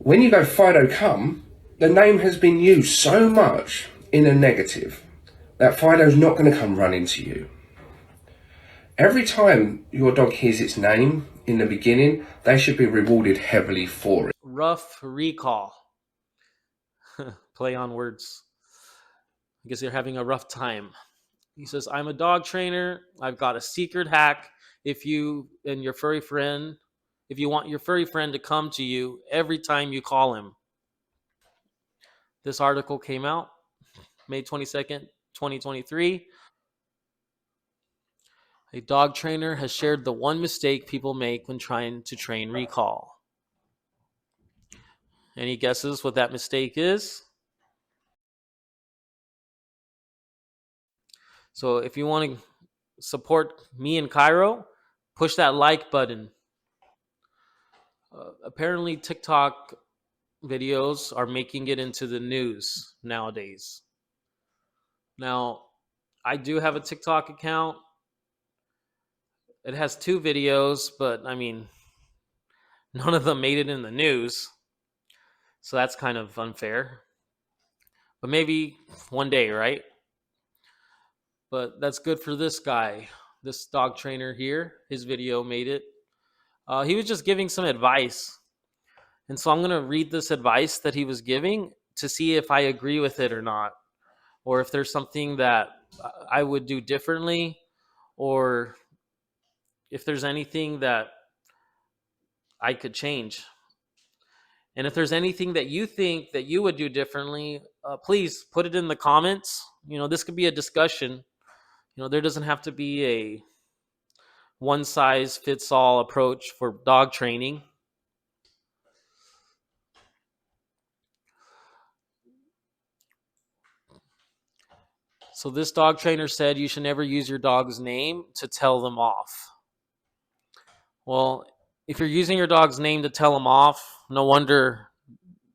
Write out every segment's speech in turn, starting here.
When you go Fido come, the name has been used so much in a negative that Fido's not going to come running to you. Every time your dog hears its name in the beginning, they should be rewarded heavily for it. Ruff Recall. Play on words. I guess you're having a rough time. He says, I'm a dog trainer. I've got a secret hack. If you and your furry friend, if you want your furry friend to come to you every time you call him. This article came out May 22nd, 2023. A dog trainer has shared the one mistake people make when trying to train recall. Any guesses what that mistake is? So if you want to support me and Cairo, push that like button. Apparently, TikTok videos are making it into the news nowadays. Now, I do have a TikTok account. It has 2 videos, but I mean, none of them made it in the news. So that's kind of unfair. But maybe one day, right? But that's good for this guy, this dog trainer here. His video made it. He was just giving some advice. And so I'm going to read this advice that he was giving to see if I agree with it or not, or if there's something that I would do differently, or if there's anything that I could change. And if there's anything that you think that you would do differently, please put it in the comments. This could be a discussion. There doesn't have to be a one size fits all approach for dog training. So this dog trainer said you should never use your dog's name to tell them off. Well, if you're using your dog's name to tell them off, no wonder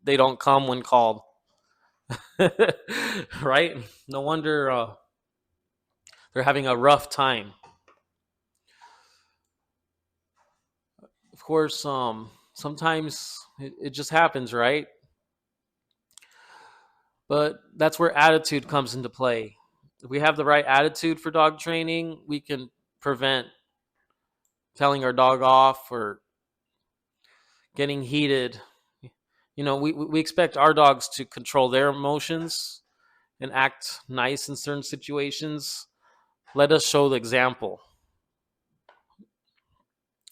they don't come when called. Right? No wonder they're having a rough time. Of course, sometimes it just happens, right? But that's where attitude comes into play. If we have the right attitude for dog training, we can prevent telling our dog off or getting heated. We expect our dogs to control their emotions and act nice in certain situations. Let us show the example.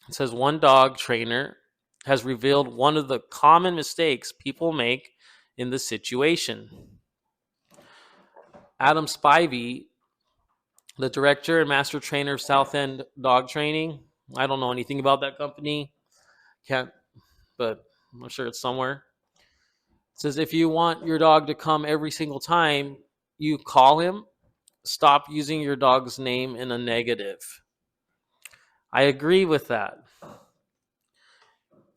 It says one dog trainer has revealed one of the common mistakes people make in this situation. Adam Spivey, the director and master trainer of South End Dog Training. I don't know anything about that company. Can't, but I'm sure it's somewhere. It says if you want your dog to come every single time you call him, stop using your dog's name in a negative. I agree with that.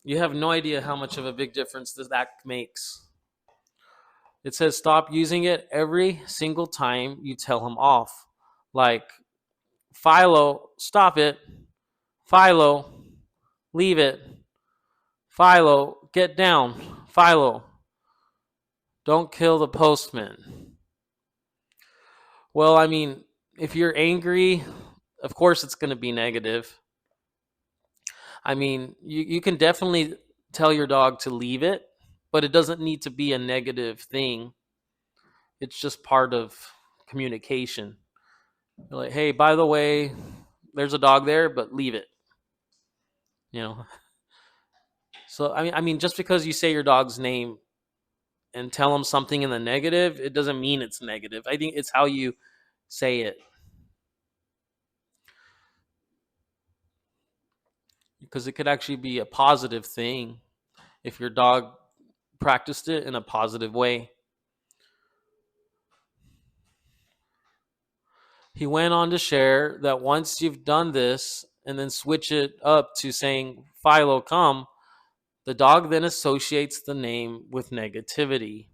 You have no idea how much of a big difference that makes. It says stop using it every single time you tell him off. Like, Philo, stop it. Philo, leave it. Philo, get down. Philo, don't kill the postman. Well, I mean, if you're angry, of course it's going to be negative. I mean, you can definitely tell your dog to leave it, but it doesn't need to be a negative thing. It's just part of communication. You're like, hey, by the way, there's a dog there, but leave it. You know. So I mean, just because you say your dog's name and tell them something in the negative, it doesn't mean it's negative. I think it's how you say it. Because it could actually be a positive thing if your dog practiced it in a positive way. He went on to share that once you've done this and then switch it up to saying Philo come, the dog then associates the name with negativity.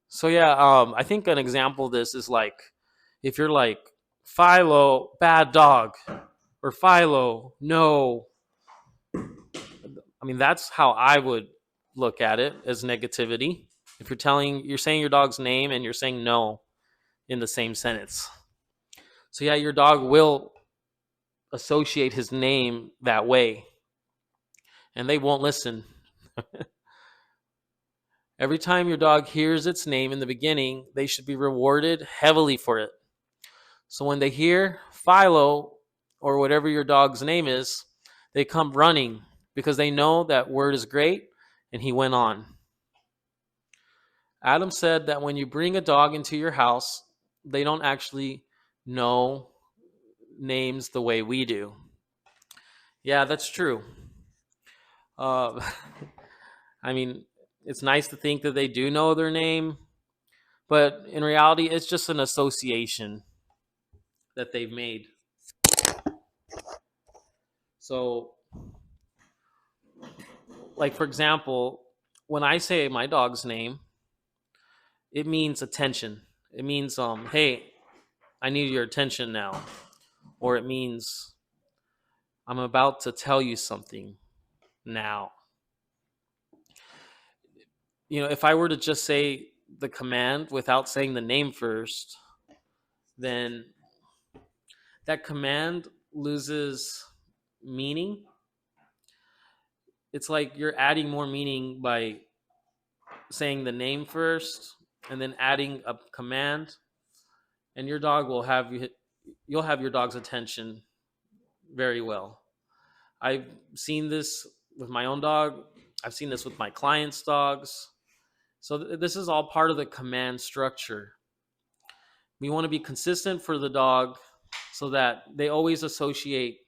So yeah, I think an example of this is like if you're like Philo, bad dog, or Philo, no. I'm mean, that's how I would look at it, as negativity. If you're saying your dog's name and you're saying no in the same sentence. So yeah, your dog will associate his name that way, and they won't listen. Every time your dog hears its name in the beginning, they should be rewarded heavily for it. So when they hear Philo or whatever your dog's name is, they come running because they know that word is great. And he went on. Adam said that when you bring a dog into your house, they don't actually know names the way we do. Yeah, that's true. Uh, I mean, it's nice to think that they do know their name, but in reality, it's just an association that they've made. So, like for example, when I say my dog's name, it means attention. It means hey, I need your attention now. Or it means I'm about to tell you something now. If I were to just say the command without saying the name first, then that command loses meaning. It's like you're adding more meaning by saying the name first and then adding a command, and your dog will have you'll have your dog's attention very well. I've seen this with my own dog. I've seen this with my clients' dogs. So this is all part of the command structure. We want to be consistent for the dog so that they always associate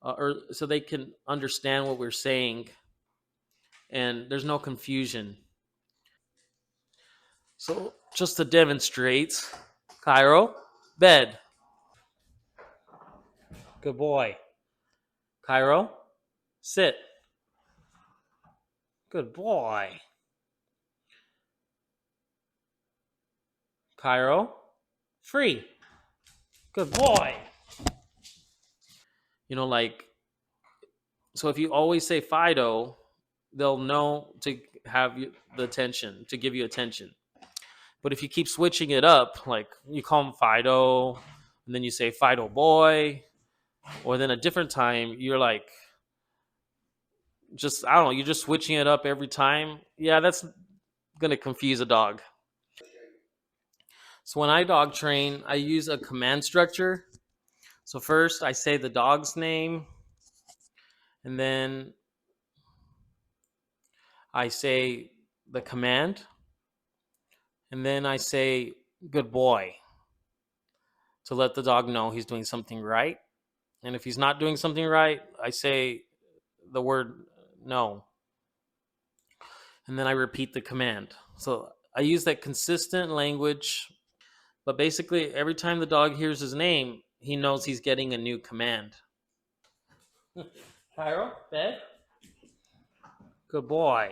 or so they can understand what we're saying and there's no confusion. So just to demonstrate, Cairo, bed. Good boy. Cairo, sit. Good boy. Cairo, free. Good boy. Like, so if you always say Fido, they'll know to have the attention, to give you attention. But if you keep switching it up, like you call him Fido, and then you say Fido boy, or then a different time, you're like, I don't know, you're just switching it up every time. Yeah, that's going to confuse a dog. So when I dog train, I use a command structure. So first I say the dog's name, and then I say the command, and then I say good boy to let the dog know he's doing something right. And if he's not doing something right, I say the word no. And then I repeat the command. So I use that consistent language, but basically every time the dog hears his name, he knows he's getting a new command. Cairo, bed. Good boy.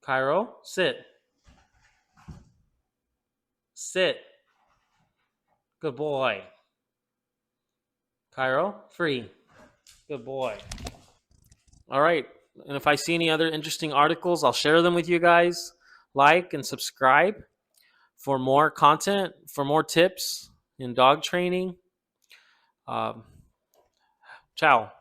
Cairo, sit. Sit. Good boy. Cairo, free. Good boy. All right. And if I see any other interesting articles, I'll share them with you guys. Like and subscribe for more content, for more tips in dog training. Um, Ciao.